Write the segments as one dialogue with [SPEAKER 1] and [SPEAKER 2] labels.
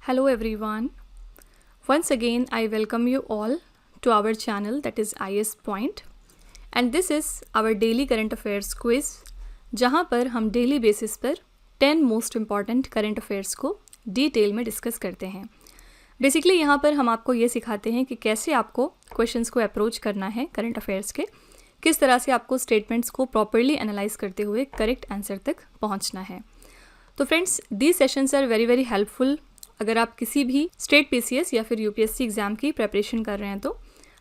[SPEAKER 1] Hello everyone. Once again, I welcome you all to our channel that is IS Point and this is our daily current affairs quiz जहाँ पर हम daily basis पर 10 most important current affairs को detail में discuss करते हैं। Basically यहाँ पर हम आपको ये सिखाते हैं कि कैसे आपको क्वेश्चंस को अप्रोच करना है करंट अफेयर्स के, किस तरह से आपको स्टेटमेंट्स को प्रॉपरली एनालाइज करते हुए करेक्ट आंसर तक पहुँचना है। तो friends, these sessions are very helpful अगर आप किसी भी स्टेट पीसीएस या फिर यूपीएससी एग्ज़ाम की प्रेपरेशन कर रहे हैं तो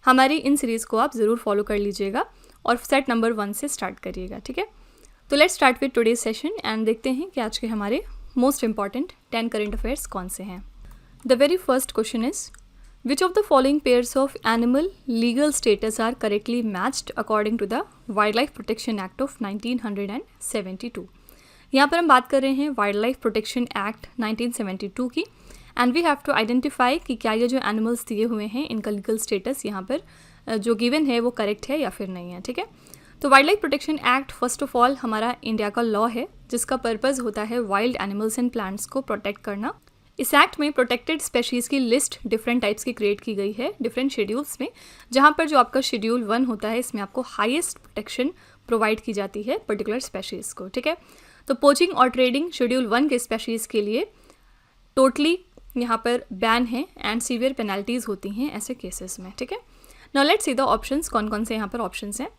[SPEAKER 1] हमारी इन सीरीज़ को आप ज़रूर फॉलो कर लीजिएगा और सेट नंबर 1 से स्टार्ट करिएगा, ठीक है। तो let's start with today's session and देखते हैं कि आज के हमारे मोस्ट इंपॉर्टेंट 10 करंट अफेयर्स कौन से हैं। The very first question is which of the following pairs of animal legal status are correctly matched according to the wild life protection act of 1972। यहाँ पर हम बात कर रहे हैं वाइल्ड लाइफ प्रोटेक्शन एक्ट 1972 की and we have to identify कि क्या ये जो एनिमल्स दिए हुए हैं इनका लीगल स्टेटस यहाँ पर जो गिवन है वो करेक्ट है या फिर नहीं है, ठीक है। तो wild life protection act first of all हमारा इंडिया का लॉ है जिसका पर्पज़ होता है वाइल्ड एनिमल्स एंड प्लांट्स को प्रोटेक्ट करना। इस एक्ट में प्रोटेक्टेड स्पेशीज़ की लिस्ट डिफरेंट टाइप्स की क्रिएट की गई है डिफरेंट शेड्यूल्स में, जहाँ पर जो आपका शेड्यूल 1 होता है इसमें आपको हाईएस्ट प्रोटेक्शन प्रोवाइड की जाती है पर्टिकुलर स्पेशीज़ को, ठीक है। तो पोचिंग और ट्रेडिंग शेड्यूल 1 के स्पेशीज़ के लिए टोटली यहाँ पर बैन है एंड सीवियर पेनल्टीज़ होती हैं ऐसे केसेस में, ठीक है। Now let's see the options, कौन कौन से यहाँ पर ऑप्शंस हैं।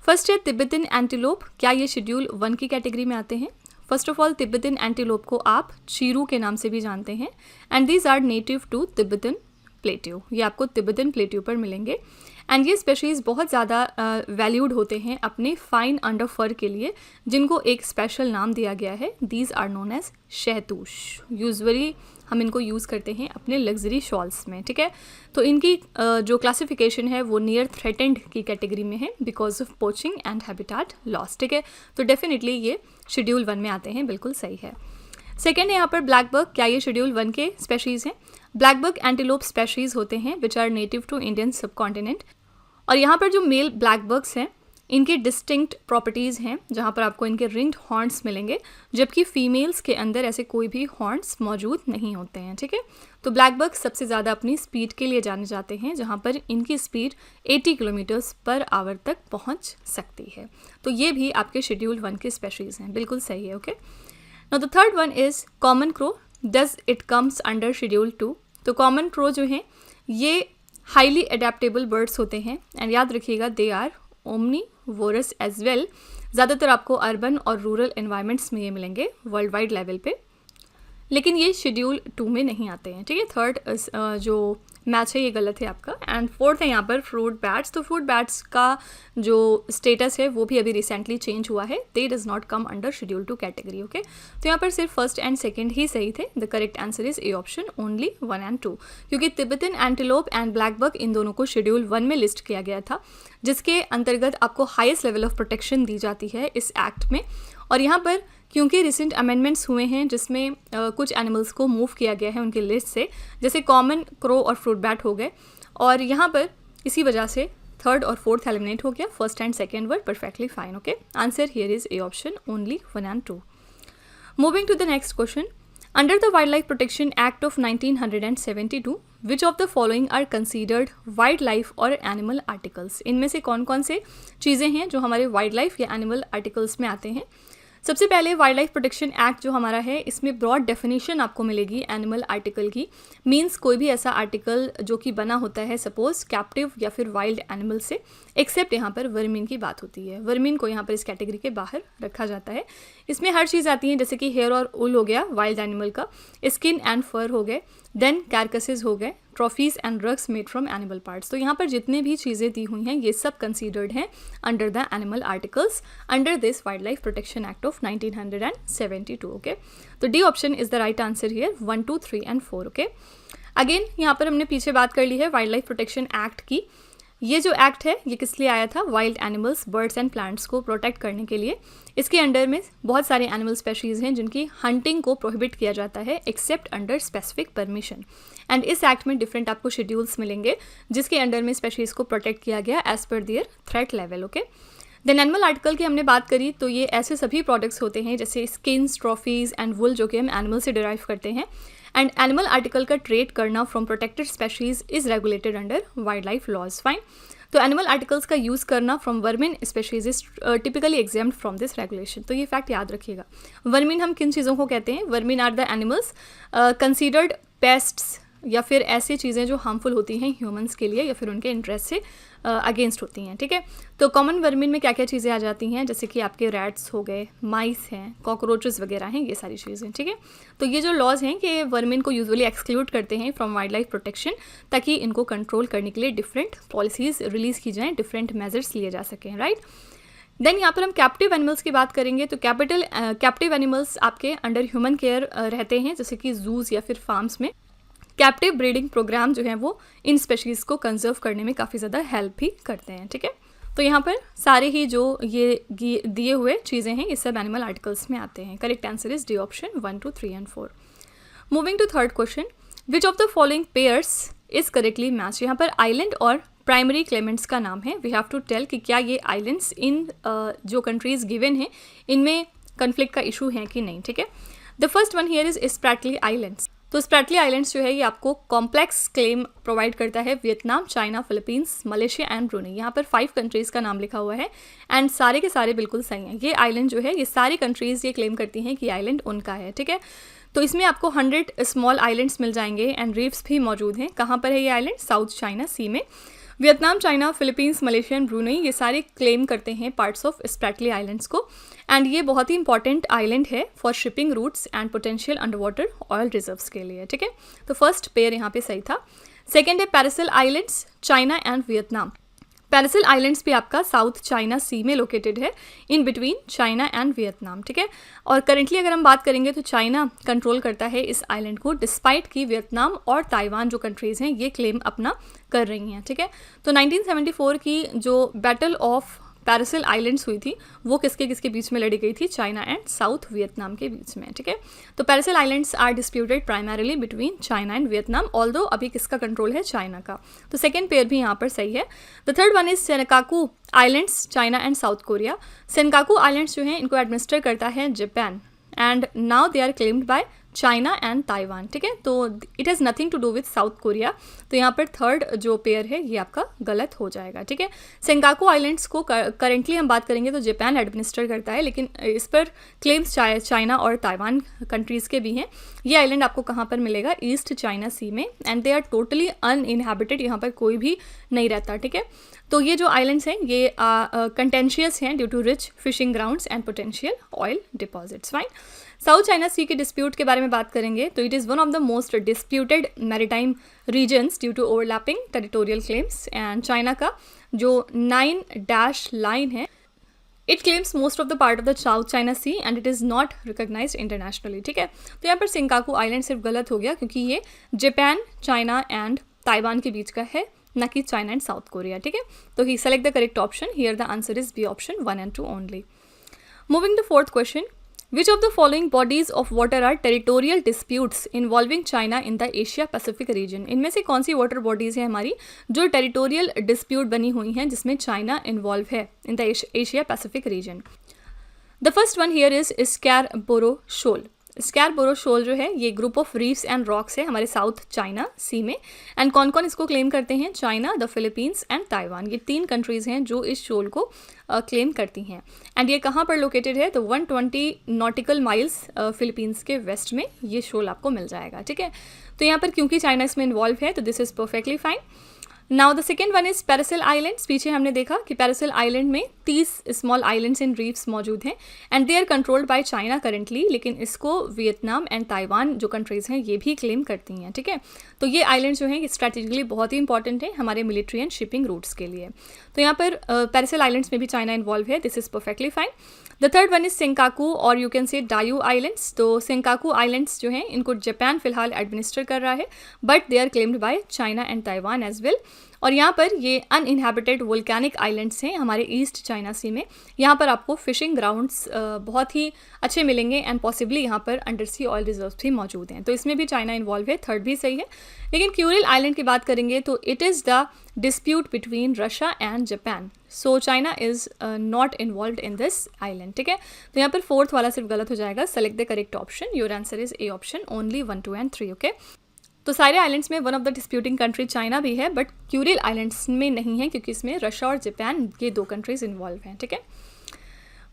[SPEAKER 1] फर्स्ट है तिब्बतन एंटीलोप, क्या ये शेड्यूल 1 की कैटेगरी में आते हैं। First of all Tibetan antelope को आप चीरू के नाम से भी जानते हैं and these are native to Tibetan plateau, ये आपको तिब्बतन प्लेट्यू पर मिलेंगे एंड ये स्पेशीज़ बहुत ज़्यादा वैल्यूड होते हैं अपने फाइन अंडर फर के लिए जिनको एक स्पेशल नाम दिया गया है। These are known as shahtoosh. Usually हम इनको यूज़ करते हैं अपने लग्जरी शॉल्स में, ठीक है। तो इनकी जो क्लासिफिकेशन है वो नियर थ्रेटेंड की कैटेगरी में है because of poaching and habitat loss, ठीक है। तो डेफिनेटली ये शेड्यूल 1 में आते हैं, बिल्कुल सही है। सेकेंड है यहाँ पर ब्लैक बक, क्या ये शेड्यूल 1 के स्पेशीज़ हैं। ब्लैक बक एंटीलोप स्पेशीज़ होते हैं which are native to Indian subcontinent और यहाँ पर जो मेल ब्लैक बक्स हैं इनके डिस्टिंक्ट प्रॉपर्टीज़ हैं जहाँ पर आपको इनके रिंग्ड हॉर्न्स मिलेंगे जबकि फीमेल्स के अंदर ऐसे कोई भी हॉर्न्स मौजूद नहीं होते हैं, ठीक है। तो ब्लैक बक्स सबसे ज़्यादा अपनी स्पीड के लिए जाने जाते हैं जहाँ पर इनकी स्पीड 80 किलोमीटर्स पर आवर तक पहुँच सकती है। तो ये भी आपके शेड्यूल 1 के स्पेशीज़ हैं, बिल्कुल सही है, okay. Now the third one is common crow, does it comes under schedule 2। तो कॉमन क्रो जो हैं ये हाईली अडेप्टेबल बर्ड्स होते हैं एंड याद रखिएगा they are omnivorous as well. ज़्यादातर आपको अर्बन और रूरल एनवायरनमेंट्स में ये मिलेंगे वर्ल्ड वाइड लेवल पे, लेकिन ये शेड्यूल 2 में नहीं आते हैं, ठीक है। थर्ड जो मैच है ये गलत है आपका। एंड फोर्थ है यहाँ पर फ्रूट बैट्स। तो फ्रूट बैट्स का जो स्टेटस है वो भी अभी रिसेंटली चेंज हुआ है, दे does not come under schedule 2 category, okay. तो यहाँ पर सिर्फ फर्स्ट एंड सेकंड ही सही थे। The correct answer is A option only 1 and 2, क्योंकि Tibetan antelope and black buck इन दोनों को शेड्यूल 1 में लिस्ट किया गया था जिसके अंतर्गत आपको हाईएस्ट लेवल ऑफ प्रोटेक्शन दी जाती है इस एक्ट में। और यहाँ पर क्योंकि रिसेंट अमेंडमेंट्स हुए हैं जिसमें कुछ एनिमल्स को मूव किया गया है उनकी लिस्ट से, जैसे कॉमन क्रो और फ्रूट बैट हो गए, और यहाँ पर इसी वजह से थर्ड और फोर्थ एलिमिनेट हो गया, first and second were perfectly fine, okay. Answer here is A option only 1 and 2। Moving to the next question, under the wild life protection act of 1972 which of the following are considered wildlife और animal articles. इनमें से कौन कौन से चीज़ें हैं जो हमारे वाइल्ड लाइफ या एनिमल आर्टिकल्स में आते हैं। सबसे पहले वाइल्ड लाइफ प्रोटेक्शन एक्ट जो हमारा है इसमें ब्रॉड डेफिनेशन आपको मिलेगी एनिमल आर्टिकल की। मींस कोई भी ऐसा आर्टिकल जो कि बना होता है सपोज कैप्टिव या फिर वाइल्ड एनिमल से, एक्सेप्ट यहाँ पर वर्मिन की बात होती है। वर्मिन को यहाँ पर इस कैटेगरी के बाहर रखा जाता है। इसमें हर चीज़ आती है जैसे कि हेयर और ऊल हो गया वाइल्ड एनिमल का, स्किन एंड फर हो गए, देन कैरकसेस हो गए, trophies and drugs made from animal parts. तो यहाँ पर जितने भी चीज़ें दी हुई हैं ये सब कंसीडर्ड हैं under the animal articles under this wild life protection act of 1972, okay. तो D option is the right answer here, 1, 2, 3 and 4, okay. Again यहाँ पर हमने पीछे बात कर ली है वाइल्ड लाइफ प्रोटेक्शन एक्ट की। ये जो एक्ट है ये किस लिए आया था, wild animals, birds and plants को प्रोटेक्ट करने के लिए। इसके अंडर में बहुत सारे एनिमल स्पेशीज़ हैं जिनकी हंटिंग को प्रोहिबिट किया जाता है accept under specific permission. And इस एक्ट में डिफरेंट आपको शेड्यूल्स मिलेंगे जिसके अंडर में स्पेशीज़ को प्रोटेक्ट किया गया as per their threat level, okay. Then animal article की हमने बात करी तो ये ऐसे सभी प्रोडक्ट्स होते हैं जैसे स्किन्स, ट्रॉफीज़ एंड वुल जो कि हम एनिमल से डिराइव करते हैं एंड एनिमल आर्टिकल का ट्रेड करना from protected species is regulated under wildlife laws. Fine, तो एनिमल आर्टिकल्स का यूज़ करना from vermin species is typically exempted from this regulation. तो ये फैक्ट याद रखिएगा। वर्मिन हम किन चीज़ों को कहते हैं? Vermin are the animals considered pests, या फिर ऐसी चीज़ें जो हार्मफुल होती हैं ह्यूमंस के लिए या फिर उनके इंटरेस्ट से अगेंस्ट होती हैं। ठीक है, तो कॉमन वर्मिन में क्या क्या चीज़ें आ जाती हैं, जैसे कि आपके रैट्स हो गए, माइस हैं, कॉकरोचेस वगैरह हैं, ये सारी चीज़ें। ठीक है, तो ये जो लॉज हैं कि वर्मिन को यूजुअली एक्सक्लूड करते हैं फ्रॉम वाइल्ड लाइफ प्रोटेक्शन, ताकि इनको कंट्रोल करने के लिए डिफरेंट पॉलिसीज़ रिलीज़ की जाएँ, डिफरेंट मेजर्स लिए जा सकें। राइट, देन यहाँ पर हम कैप्टिव एनिमल्स की बात करेंगे। तो कैप्टिव एनिमल्स आपके अंडर ह्यूमन केयर रहते हैं, जैसे कि जूज या फिर फार्म्स में। कैप्टिव ब्रीडिंग प्रोग्राम जो है वो इन स्पेशीज़ को कंजर्व करने में काफ़ी ज़्यादा हेल्प भी करते हैं। ठीक है, तो यहाँ पर सारे ही जो ये दिए हुए चीज़ें हैं ये सब एनिमल आर्टिकल्स में आते हैं। Correct answer is D option 1, 2, 3 and 4। Moving to third question, which of the following pairs is correctly match. यहाँ पर आइलैंड और प्राइमरी क्लेमेंट्स का नाम है। वी हैव टू टेल कि क्या ये आइलैंड्स इन जो कंट्रीज गिवन हैं इनमें कन्फ्लिक्ट का इशू है कि नहीं। ठीक है, the first one here is Spratly islands. तो स्प्रैटली आइलैंड्स जो है ये आपको कॉम्प्लेक्स क्लेम प्रोवाइड करता है। Vietnam, China, Philippines, Malaysia and Brunei, यहाँ पर 5 कंट्रीज़ का नाम लिखा हुआ है एंड सारे के सारे बिल्कुल सही हैं। ये आइलैंड जो है ये सारी कंट्रीज़ ये क्लेम करती हैं कि आइलैंड उनका है। ठीक है, तो इसमें आपको 100 स्मॉल आइलैंड्स मिल जाएंगे एंड रीफ्स भी मौजूद हैं। कहाँ पर है ये आइलैंड? साउथ चाइना सी में। Vietnam, China, Philippines, Malaysia and Brunei ये सारे क्लेम करते हैं पार्ट्स ऑफ स्प्रैटली आइलैंड्स को एंड ये बहुत ही इंपॉर्टेंट आइलैंड है for shipping routes and potential underwater oil reserves के लिए। ठीक है, तो फर्स्ट पेयर यहाँ पे सही था। सेकेंड है पैरासिल islands, China and Vietnam. पैरासिल islands भी आपका साउथ चाइना सी में लोकेटेड है, in between China and Vietnam. ठीक है, और करेंटली अगर हम बात करेंगे तो चाइना कंट्रोल करता है इस आइलैंड को, डिस्पाइट कि वियतनाम और ताइवान जो कंट्रीज़ हैं ये क्लेम अपना कर रही हैं। ठीक है, तो 1974 की जो बैटल ऑफ पैरासिल आइलैंड्स हुई थी वो किसके बीच में लड़ी गई थी? चाइना एंड साउथ वियतनाम के बीच में। ठीक है, तो Paracel islands are disputed primarily between China and Vietnam, although अभी किसका कंट्रोल है? चाइना का। तो सेकेंड पेयर भी यहाँ पर सही है। The third one is Senkaku islands, China and South Korea. Senkaku islands जो हैं इनको एडमिनिस्टर करता है Japan and now they are claimed by China and Taiwan. ठीक है, तो it has nothing to do with South Korea. तो यहाँ पर थर्ड जो पेयर है ये आपका गलत हो जाएगा। ठीक है, सेंकाकू आइलैंड्स को करेंटली हम बात करेंगे तो जापान एडमिनिस्टर करता है, लेकिन इस पर क्लेम्स चाइना और ताइवान कंट्रीज़ के भी हैं। ये आइलैंड आपको कहाँ पर मिलेगा? ईस्ट चाइना सी में एंड दे आर टोटली अनइनहैबिटेड, यहाँ पर कोई भी नहीं रहता। ठीक है, तो ये जो आइलैंड्स हैं ये कंटेंशियस हैं due to rich fishing grounds and potential oil deposits. Fine, south China sea के डिस्प्यूट के बारे में बात करेंगे तो it is one of the most disputed maritime regions due to overlapping territorial claims and China का जो 9 लाइन है it claims most of the part of the south China sea and it is not recognised internationally. ठीक है, तो यहाँ पर Senkaku island सिर्फ गलत हो गया क्योंकि ये जापान, चाइना एंड ताइवान के बीच का है, ना कि चाइना एंड साउथ कोरिया। ठीक है, तो ही select the correct option here, the answer is B option 1 and 2 only. Moving to fourth question, which of the following bodies of water are territorial disputes involving China in the Asia Pacific region? इनमें से कौन सी water bodies हैं हमारी जो territorial dispute बनी हुई हैं जिसमें चाइना इन्वॉल्व है in the Asia Pacific region? The first one here is Scarborough shoal. Scarborough shoal जो है ये group of reefs and rocks है हमारे साउथ चाइना सी में एंड कौन कौन इसको क्लेम करते हैं? China, the Philippines and Taiwan. ये 3 कंट्रीज़ हैं जो इस शोल को क्लेम करती हैं एंड ये कहाँ पर लोकेटेड है? तो 120 नॉटिकल माइल्स फिलीपींस के वेस्ट में ये शोल आपको मिल जाएगा। ठीक है, तो यहाँ पर क्योंकि चाइना इसमें इन्वॉल्व है तो this is perfectly fine. Now the second one is पैरासिल islands. पीछे हमने देखा कि पैरासिल आइलैंड में 30 स्मॉल आइलैंड्स एंड रीफ्स मौजूद हैं and they are controlled by China currently, लेकिन इसको वियतनाम एंड ताइवान जो कंट्रीज़ हैं ये भी क्लेम करती हैं। ठीक है, तो ये आइलैंड जो हैं ये स्ट्रैटेजिकली बहुत ही इंपॉर्टेंट है हमारे मिलिट्री एंड शिपिंग रूट्स के लिए। तो यहाँ पर पैरासिल आइलैंड्स में भी चाइना इन्वॉल्व है, this is perfectly fine. The third one is Senkaku और you can say Diaoyu islands. तो सेंकाकू आइलैंड्स जो हैं इनको जापान फिलहाल एडमिनिस्टर कर रहा है but they are claimed by China and Taiwan as well और यहाँ पर ये अनइनहेबिटेड वोल्केनिक आइलैंड्स हैं हमारे ईस्ट चाइना सी में। यहाँ पर आपको फिशिंग ग्राउंड्स बहुत ही अच्छे मिलेंगे एंड पॉसिबली यहाँ पर अंडर सी ऑयल रिजर्व्स भी मौजूद हैं, तो इसमें भी चाइना इन्वॉल्व है, थर्ड भी सही है। लेकिन क्यूरिल आइलैंड की बात करेंगे तो it is the dispute between Russia and Japan, so China is not involve in this island, ठीक है। तो यहाँ पर फोर्थ वाला सिर्फ गलत हो जाएगा, select the correct option, your answer is A option, only 1, 2 and 3, okay. तो सारे आइलैंड्स में one of the disputing country China भी है, बट क्यूरिल आइलैंड्स में नहीं है क्योंकि इसमें रशिया और जापान ये 2 कंट्रीज इन्वॉल्व हैं, ठीक है।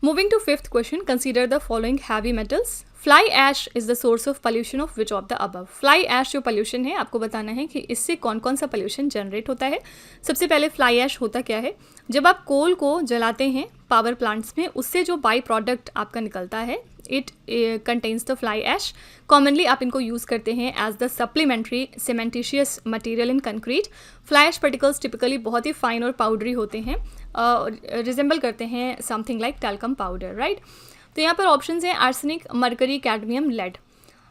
[SPEAKER 1] Moving to fifth question, consider the following heavy metals. Fly ash is the source of pollution of which of the above. Fly ash जो पोल्यूशन है, आपको बताना है कि इससे कौन कौन सा पोल्यूशन जनरेट होता है। सबसे पहले फ्लाई ऐश होता क्या है, जब आप कोल को जलाते हैं पावर प्लांट्स में, उससे जो बाई प्रोडक्ट आपका निकलता है, it contains the fly ash. Commonly आप इनको यूज़ करते हैं as the supplementary cementitious material in concrete. Fly ash particles typically बहुत ही फाइन और पाउडरी होते हैं, रिजेंबल करते हैं something like talcum powder, right. तो यहाँ पर ऑप्शंस हैं आर्सेनिक, मरकरी, कैडमियम, लेड।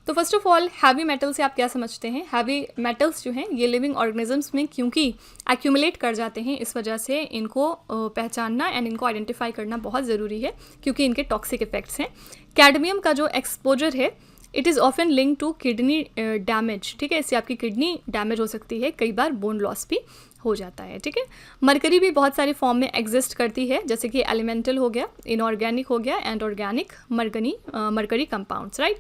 [SPEAKER 1] तो first of all heavy metal से आप क्या समझते हैं? हैवी मेटल्स जो हैं ये लिविंग ऑर्गेनिजम्स में क्योंकि एक्यूमुलेट कर जाते हैं, इस वजह से इनको पहचानना एंड इनको आइडेंटिफाई करना बहुत ज़रूरी है क्योंकि इनके टॉक्सिक इफेक्ट्स हैं। कैडमियम का जो एक्सपोजर है it is often link to kidney damage, ठीक है, इससे आपकी किडनी डैमेज हो सकती है, कई बार बोन लॉस भी हो जाता है, ठीक है। मरकरी भी बहुत सारे फॉर्म में एग्जिस्ट करती है, जैसे कि एलिमेंटल हो गया, इनऑर्गेनिक हो गया, and organic mercury compounds, right.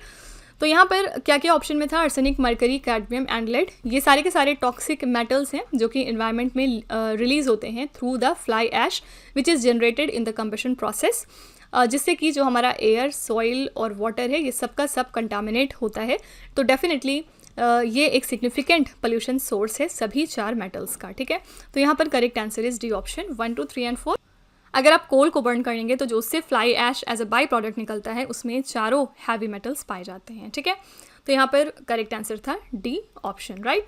[SPEAKER 1] तो यहाँ पर क्या क्या ऑप्शन में था? Arsenic, mercury, cadmium and lead. ये सारे के सारे टॉक्सिक मेटल्स हैं जो कि इन्वायरमेंट में रिलीज होते हैं through the fly ash which is generated in the combustion process, जिससे कि जो हमारा एयर, सॉइल और वाटर है ये सब का सब कंटामिनेट होता है। तो डेफिनेटली ये एक सिग्निफिकेंट पोल्यूशन सोर्स है सभी 4 मेटल्स का, ठीक है। तो यहाँ पर correct answer is D option 1, 2, 3 and 4। अगर आप कोल को बर्न करेंगे तो जो उससे fly ash as a by product निकलता है उसमें चारों हैवी मेटल्स पाए जाते हैं, ठीक है। तो यहाँ पर करेक्ट आंसर था डी ऑप्शन, राइट।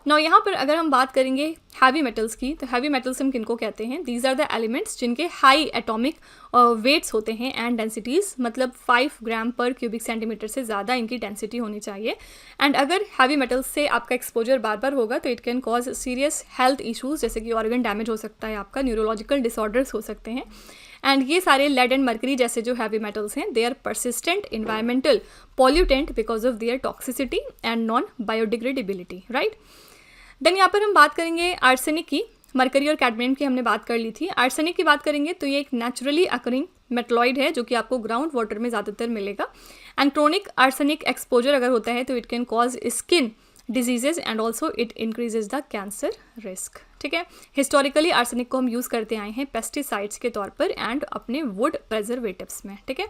[SPEAKER 1] नाउ यहाँ पर अगर हम बात करेंगे हैवी मेटल्स की, तो हैवी मेटल्स हम किनको कहते हैं? दीज आर द एलिमेंट्स जिनके हाई एटॉमिक वेट्स होते हैं एंड डेंसिटीज़, मतलब 5 ग्राम पर क्यूबिक सेंटीमीटर से ज़्यादा इनकी डेंसिटी होनी चाहिए। एंड अगर हैवी मेटल्स से आपका एक्सपोजर बार बार होगा तो it can cause serious health issues, जैसे कि ऑर्गन डैमेज हो सकता है, आपका न्यूरोलॉजिकल डिसऑर्डर्स हो सकते हैं। एंड ये सारे लेड एंड मरकरी जैसे जो हैवी मेटल्स हैं they are persistent environmental pollutant because of their toxicity and non biodegradability, right. Then यहाँ पर हम बात करेंगे आर्सेनिक की। मरकरी और कैडमियम की हमने बात कर ली थी। आर्सेनिक की बात करेंगे तो ये एक नेचुरली अकरिंग मेटलॉइड है जो कि आपको ग्राउंड वाटर में ज़्यादातर मिलेगा। एंड क्रोनिक आर्सेनिक एक्सपोजर अगर होता है तो it can cause skin diseases and also it increases the cancer risk, ठीक है। हिस्टोरिकली आर्सेनिक को हम यूज़ करते आए हैं पेस्टिसाइड्स के तौर पर एंड अपने वुड प्रिजर्वेटिव्स में, ठीक है।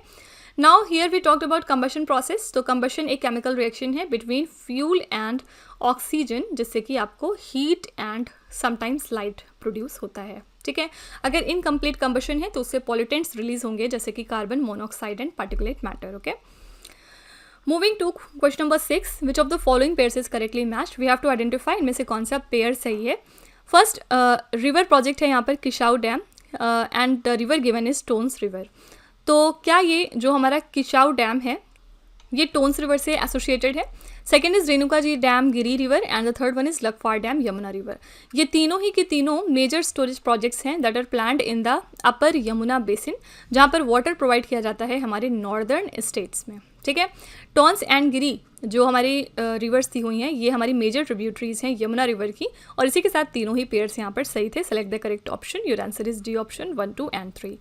[SPEAKER 1] Now here we talked about combustion process. तो कंबशन एक केमिकल रिएक्शन है बिटवीन फ्यूल एंड ऑक्सीजन, जिससे कि आपको heat and sometimes light produce होता है, ठीक है। अगर इनकम्प्लीट कंबशन है तो उससे पॉल्यूटेंट्स रिलीज होंगे जैसे कि carbon monoxide and particulate matter, okay. Moving to question number 6, which of the following pairs is correctly matched. We have to identify इनमें से कौन सा पेयर सही है। फर्स्ट रिवर प्रोजेक्ट है यहाँ पर Kishau dam and the river given is Tons river. तो क्या ये जो हमारा किशाऊ डैम है ये टोन्स रिवर से एसोसिएटेड है? Second is Renuka ji dam, Giri river, and the third one is Lakhwar dam, Yamuna river. ये तीनों ही की तीनों मेजर स्टोरेज प्रोजेक्ट्स हैं that are planned in the upper Yamuna basin, जहाँ पर वाटर प्रोवाइड किया जाता है हमारे नॉर्दर्न स्टेट्स में, ठीक है। टोन्स एंड गिरी जो हमारी रिवर्स थी हुई हैं ये हमारी मेजर ट्रिब्यूटरीज हैं यमुना रिवर की, और इसी के साथ तीनों ही पेयर्स यहाँ पर सही थे। Select the correct option, your answer is D option 1, 2 and 3।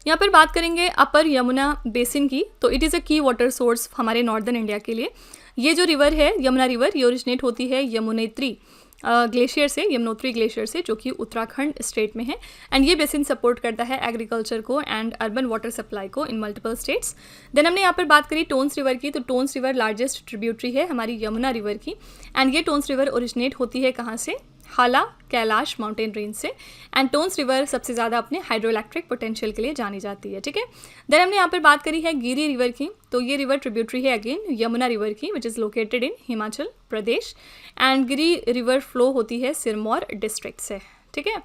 [SPEAKER 1] यहाँ पर बात करेंगे अपर यमुना बेसिन की, तो इट इज़ अ की वाटर सोर्स हमारे नॉर्दर्न इंडिया के लिए। ये जो रिवर है यमुना रिवर ये ओरिजिनेट होती है यमुनेत्री ग्लेशियर से, यमुनोत्री ग्लेशियर से, जो कि उत्तराखंड स्टेट में है। एंड ये बेसिन सपोर्ट करता है एग्रीकल्चर को एंड अर्बन वाटर सप्लाई को इन मल्टीपल स्टेट्स। देन हमने यहाँ पर बात करी टोन्स रिवर की, तो टोन्स रिवर लार्जेस्ट ट्रिब्यूटरी है हमारी यमुना रिवर की। एंड ये टोन्स रिवर ओरिजिनेट होती है कहाँ से? हाला कैलाश माउंटेन रेंज से। एंड टोन्स रिवर सबसे ज़्यादा अपने हाइड्रोइलेक्ट्रिक पोटेंशियल के लिए जानी जाती है, ठीक है। देन हमने यहाँ पर बात करी है गिरी रिवर की, तो ये रिवर ट्रिब्यूटरी है अगेन यमुना रिवर की which is located in Himachal Pradesh. And Giri river flow होती है सिरमौर डिस्ट्रिक्ट से, ठीक है।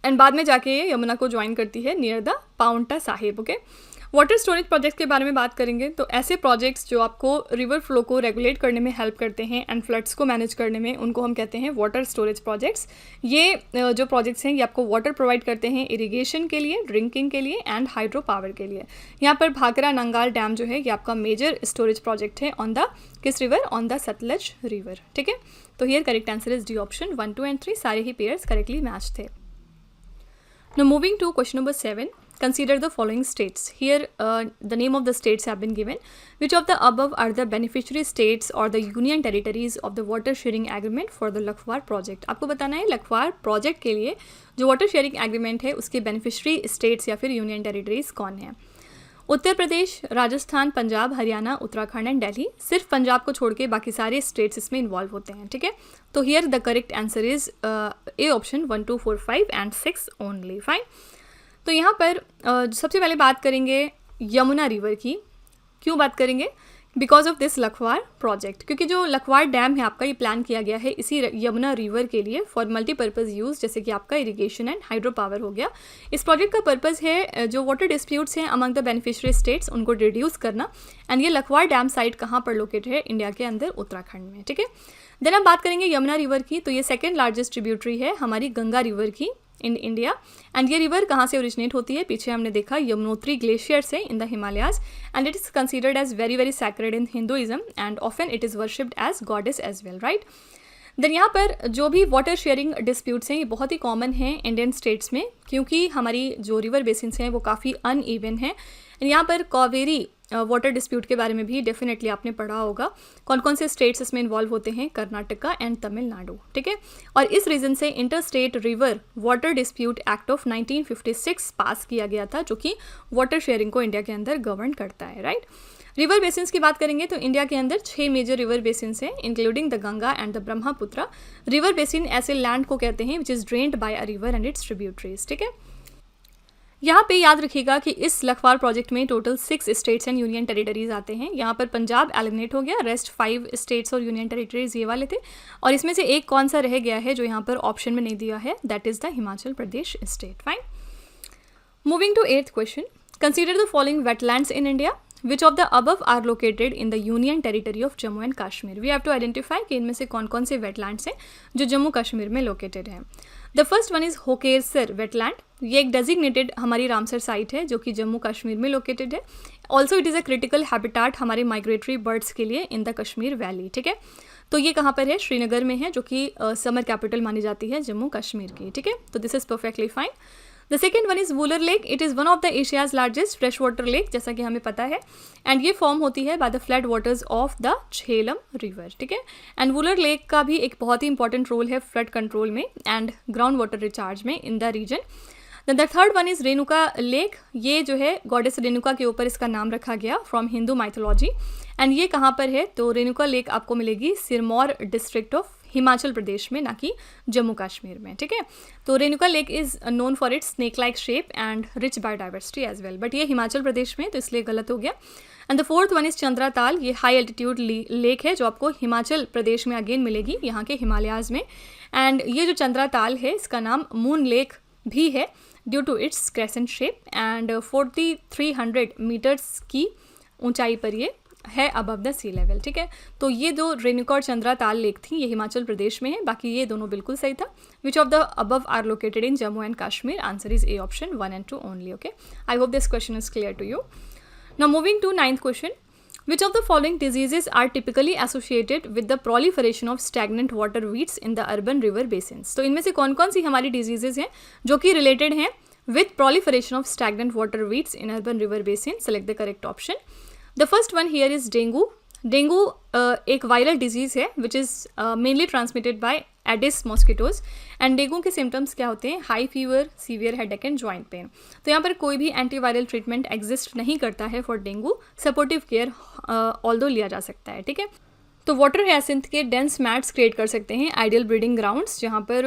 [SPEAKER 1] एंड बाद में जाके ये यमुना को ज्वाइन करती है near the Paonta Sahib, okay. Water storage project के बारे में बात करेंगे तो ऐसे प्रोजेक्ट्स जो आपको रिवर फ्लो को रेगुलेट करने में हेल्प करते हैं एंड फ्लड्स को मैनेज करने में, उनको हम कहते हैं वाटर स्टोरेज प्रोजेक्ट्स। ये जो प्रोजेक्ट्स हैं ये आपको वाटर प्रोवाइड करते हैं इरिगेशन के लिए, ड्रिंकिंग के लिए एंड हाइड्रो पावर के लिए। यहाँ पर भाखरा नंगाल डैम जो है ये आपका मेजर स्टोरेज प्रोजेक्ट है ऑन द किस river, on the Sutlej river. ठीक है, तो here correct answer is D option 1, 2 and 3, सारे ही पेयर्स करेक्टली मैच थे। Now moving to question number 7, consider the following states. Here the name of the states have been given. Which of the above are the beneficiary states or the union territories of the water sharing agreement for the Lakhwar project? आपको बताना है Lakhwar project के लिए जो water sharing agreement है उसके beneficiary states या फिर यूनियन टेरिटरीज कौन है। उत्तर प्रदेश, राजस्थान, पंजाब, हरियाणा, उत्तराखंड एंड दिल्ली। सिर्फ पंजाब को छोड़ के बाकी सारे स्टेट्स इसमें इन्वॉल्व होते हैं। ठीक है, तो here the correct answer is A option 1, 2, 4, 5 and 6 only. Fine. तो यहाँ पर सबसे पहले बात करेंगे यमुना रिवर की। क्यों बात करेंगे? Because of this Lakhwar project, क्योंकि जो लखवार डैम है आपका ये प्लान किया गया है इसी यमुना रिवर के लिए फॉर मल्टीपर्पज़ यूज़, जैसे कि आपका इरिगेशन एंड हाइड्रो पावर हो गया। इस प्रोजेक्ट का पर्पज़ है जो वाटर डिस्प्यूट्स हैं अमंग द बेनिफिशियरी स्टेट्स उनको रिड्यूस करना। एंड ये लखवार डैम साइट कहाँ पर लोकेटेड है? इंडिया के अंदर, उत्तराखंड में। ठीक है, देन हम बात करेंगे यमुना रिवर की। तो ये सेकेंड लार्जेस्ट ट्रिब्यूटरी है हमारी गंगा रिवर की इन इंडिया। एंड ये रिवर कहाँ से ओरिजिनेट होती है? पीछे हमने देखा यमुनोत्री ग्लेशियर से in the Himalayas. And it is considered as very very sacred in Hinduism and often it is worshipped as goddess as well, right. Then यहाँ पर जो भी वाटर शेयरिंग डिस्प्यूट्स हैं ये बहुत ही कॉमन हैं इंडियन स्टेट्स में, क्योंकि हमारी जो रिवर बेसिन्स हैं वो काफ़ी अनइवन हैं। यहाँ पर कावेरी वाटर डिस्प्यूट के बारे में भी डेफिनेटली आपने पढ़ा होगा। कौन कौन से स्टेट्स इसमें इन्वॉल्व होते हैं? कर्नाटका एंड तमिलनाडु। ठीक है, और इस रीज़न से inter state river water dispute act of 1956 पास किया गया था, जो कि वाटर शेयरिंग को इंडिया के अंदर गवर्न करता है, राइट। रिवर बेसिन्स की बात करेंगे तो इंडिया के अंदर 6 मेजर रिवर बेसिन्स हैं, including the Ganga and the Brahmaputra. River basin ऐसे लैंड को कहते हैं which is drained by a river and its tributaries. ठीक है, यहाँ पे याद रखिएगा कि इस लखवार प्रोजेक्ट में total 6 states and union territories आते हैं। यहाँ पर पंजाब एलिमिनेट हो गया, रेस्ट 5 स्टेट्स और यूनियन टेरिटरीज ये वाले थे। और इसमें से एक कौन सा रह गया है जो यहाँ पर ऑप्शन में नहीं दिया है? That is the Himachal Pradesh state. Fine. Moving to 8th question, consider the following wetlands in India. Which of the above are located in the union territory of Jammu and Kashmir. We have to identify कि इनमें से कौन कौन से wetlands हैं जो जम्मू कश्मीर में located हैं। The first one is Hokersar wetland. ये एक डेजिग्नेटेड हमारी रामसर साइट है जो कि जम्मू कश्मीर में लोकेटेड है। Also it is a critical habitat हमारे माइग्रेटरी बर्ड्स के लिए इन द कश्मीर वैली। ठीक है, तो ये कहाँ पर है? श्रीनगर में है, जो कि समर कैपिटल मानी जाती है जम्मू कश्मीर की। ठीक है, तो this is perfectly fine. The second one is Wular lake. It is one of the Asia's largest fresh water lake, जैसा कि हमें पता है। एंड ये फॉर्म होती है by the flood waters of the Jhelum river. ठीक है, एंड वुलर लेक का भी एक बहुत ही इंपॉर्टेंट रोल है फ्लड कंट्रोल में एंड ग्राउंड वाटर रिचार्ज में in the region. The third one is Renuka lake. ये जो है गॉडेस रेणुका के ऊपर इसका नाम रखा गया फ्रॉम हिंदू माइथोलॉजी। एंड ये कहाँ पर है? तो रेणुका लेक आपको मिलेगी सिरमौर डिस्ट्रिक्ट ऑफ हिमाचल प्रदेश में, ना कि जम्मू कश्मीर में। ठीक है, तो Renuka lake is known for its snake like shape and rich biodiversity as well, but ये हिमाचल प्रदेश में, तो इसलिए गलत हो गया। And the fourth one is Chandra Tal. ये हाई एल्टीट्यूड लेक है जो आपको हिमाचल प्रदेश में अगेन मिलेगी, यहाँ के हिमालयाज़ में। एंड ये जो चंद्रा ताल है इसका नाम मून लेक भी है due to its crescent shape. And 4300 meters की ऊंचाई पर ये है अबव द सी लेवल। ठीक है, तो ये जो रेणुका और चंद्रा ताल लेक थी ये हिमाचल प्रदेश में है, बाकी ये दोनों बिल्कुल सही था। Which of the above are located in Jammu and Kashmir? Answer is A option 1 and 2 only. Okay, I hope this question is clear to you. Now moving to 9th question, which of the following diseases are typically associated with the proliferation of stagnant water weeds in the urban river basins? तो इनमें से कौन कौन सी हमारी diseases हैं जो कि related हैं with proliferation of stagnant water weeds in urban river basin? Select the correct option. The first one here is dengue. Dengue एक वायरल डिजीज़ है which is mainly transmitted by Aedes mosquitoes. And dengue के symptoms क्या होते हैं? High fever, severe headache and joint pain. तो यहाँ पर कोई भी एंटीवायरल ट्रीटमेंट एग्जिस्ट नहीं करता है for dengue. Supportive care although लिया जा सकता है। ठीक है, तो वाटर हायसिंथ के डेंस मैट्स क्रिएट कर सकते हैं आइडियल ब्रीडिंग ग्राउंड्स, जहाँ पर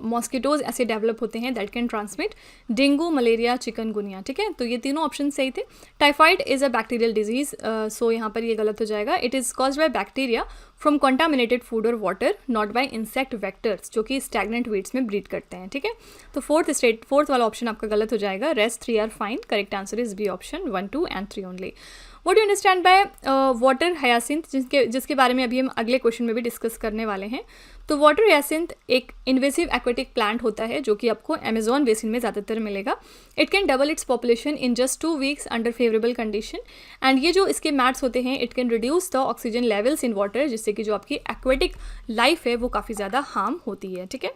[SPEAKER 1] मॉस्किटोज ऐसे डेवलप होते हैं that can transmit dengue, malaria, chikungunya. ठीक है, तो ये तीनों ऑप्शन सही थे। Typhoid is a bacterial disease, so यहाँ पर ये गलत हो जाएगा। It is caused by bacteria from contaminated food और water, not by insect vectors, जो कि स्टैग्नेंट वीड्स में ब्रीड करते हैं। ठीक है, तो फोर्थ वाला ऑप्शन आपका गलत हो जाएगा। Rest 3 are fine. Correct answer is B option 1, 2 and 3 only. What you understand by water hyacinth, जिसके बारे में अभी हम अगले क्वेश्चन में भी डिस्कस करने वाले हैं। तो वाटर हायसिंथ एक इन्वेसिव एक्वेटिक प्लांट होता है जो कि आपको अमेजोन बेसिन में ज़्यादातर मिलेगा। It can double its population in just 2 weeks under favourable condition, and ये जो इसके मैट्स होते हैं it can reduce the oxygen levels in water, जिससे कि जो आपकी एक्वेटिक लाइफ है वो काफ़ी ज़्यादा हार्म होती है। ठीक है,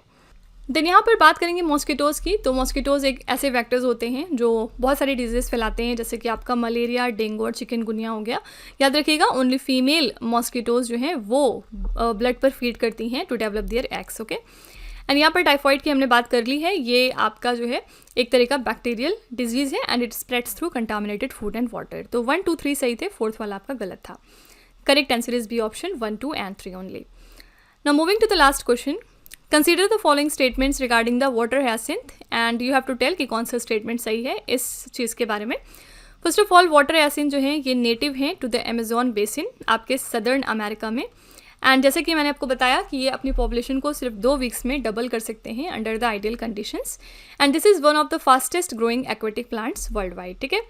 [SPEAKER 1] देन यहाँ पर बात करेंगे मॉस्किटोज़ की। तो मॉस्किटोज़ एक ऐसे वेक्टर्स होते हैं जो बहुत सारी डिजीज़ फैलाते हैं, जैसे कि आपका मलेरिया, डेंगू और चिकनगुनिया हो गया। याद रखिएगा, ओनली फीमेल मॉस्किटोज़ जो हैं वो ब्लड पर फीड करती हैं to develop their eggs. Okay, and यहाँ पर टाइफॉइड की हमने बात कर ली है। ये आपका जो है एक तरह का बैक्टीरियल डिजीज़ है and it spreads through contaminated food and water. तो 1, 2, 3 सही थे, फोर्थ वाला आपका गलत था। Correct answer is B option 1, 2 and 3 only. Now moving to the last question. Consider the following statements regarding the water hyacinth and you have to tell कि कौन सा स्टेटमेंट सही है इस चीज़ के बारे में। First of all, water hyacinth जो है ये नेटिव हैं टू द अमेजोन बेसिन, आपके सदर्न अमेरिका में। एंड जैसे कि मैंने आपको बताया कि ये अपनी पॉपुलेशन को सिर्फ 2 वीक्स में डबल कर सकते हैं under the ideal conditions, and this is one of the fastest growing aquatic plants world wide. ठीक है,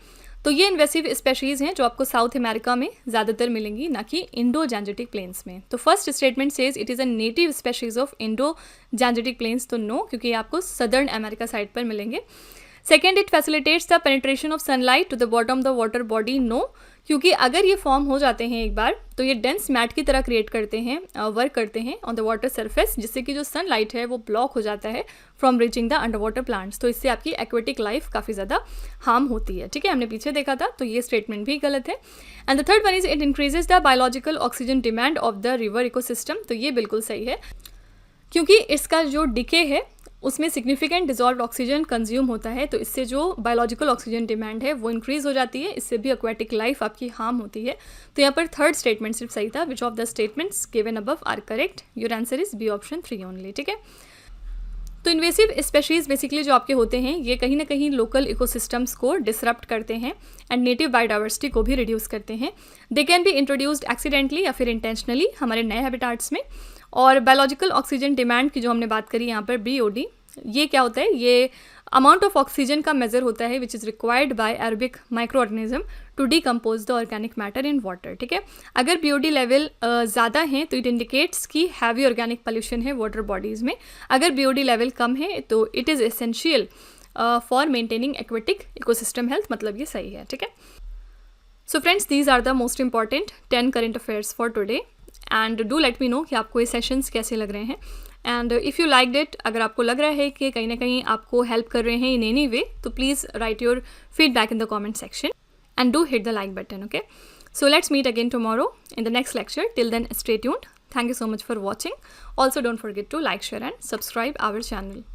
[SPEAKER 1] तो ये इन्वेसिव स्पेशीज़ हैं जो आपको साउथ अमेरिका में ज़्यादातर मिलेंगी, ना कि इंडो जैंजेटिक प्लेन्स में। तो first statement says it is a native species of Indo Gangetic plains, तो नो, क्योंकि ये आपको सदर्न अमेरिका साइड पर मिलेंगे। Second, it facilitates the penetration of sunlight to the bottom the water body, no, क्योंकि अगर ये फॉर्म हो जाते हैं एक बार तो ये डेंस मैट की तरह क्रिएट करते हैं, वर्क करते हैं ऑन द वाटर सरफेस, जिससे कि जो सनलाइट है वो ब्लॉक हो जाता है from reaching the under water plants. तो इससे आपकी एक्वेटिक लाइफ काफ़ी ज़्यादा हार्म होती है। ठीक है, हमने पीछे देखा था, तो ये स्टेटमेंट भी गलत है। And the third one is it increases the biological oxygen demand of the river ecosystem, तो ये बिल्कुल सही है, क्योंकि इसका जो डिके है उसमें सिग्निफिकेंट डिजॉल्व ऑक्सीजन कंज्यूम होता है, तो इससे जो बायोलॉजिकल ऑक्सीजन डिमांड है वो इंक्रीज़ हो जाती है, इससे भी एक्वेटिक लाइफ आपकी हार्म होती है। तो यहाँ पर थर्ड स्टेटमेंट सिर्फ सही था। Which of the statements given above are correct? Your answer is B option 3 only. ठीक है, तो इन्वेसिव स्पेशीज़ बेसिकली जो आपके होते हैं ये कहीं ना कहीं लोकल इकोसिस्टम्स को डिसरप्ट करते हैं एंड नेटिव बायोडाइवर्सिटी को भी रिड्यूस करते हैं। They can be introduced accidentally या फिर इंटेंशनली हमारे नए हैबिटाट्स में। और बायोलॉजिकल ऑक्सीजन डिमांड की जो हमने बात करी यहाँ पर BOD, ये क्या होता है? ये अमाउंट ऑफ ऑक्सीजन का मेजर होता है which is required by aerobic micro organism to decompose the organic matter in water. ठीक है, अगर BOD लेवल ज़्यादा है तो इट इंडिकेट्स कि हैवी ऑर्गेनिक पॉल्यूशन है वाटर बॉडीज़ में। अगर BOD लेवल कम है तो it is essential for maintaining aquatic ecosystem health, मतलब ये सही है। ठीक है, so friends, these are the most important 10 current affairs for today, and do let me know कि आपको ये सेशंस कैसे लग रहे हैं। And if you like it, अगर आपको लग रहा है कि कहीं ना कहीं आपको हेल्प कर रहे हैं इन एनी वे, तो please write your feedback in the comment section and do hit the like button. Okay, so let's meet again tomorrow in the next lecture. Till then, stay tuned. Thank you so much for watching. Also, don't forget to like, share and subscribe our channel.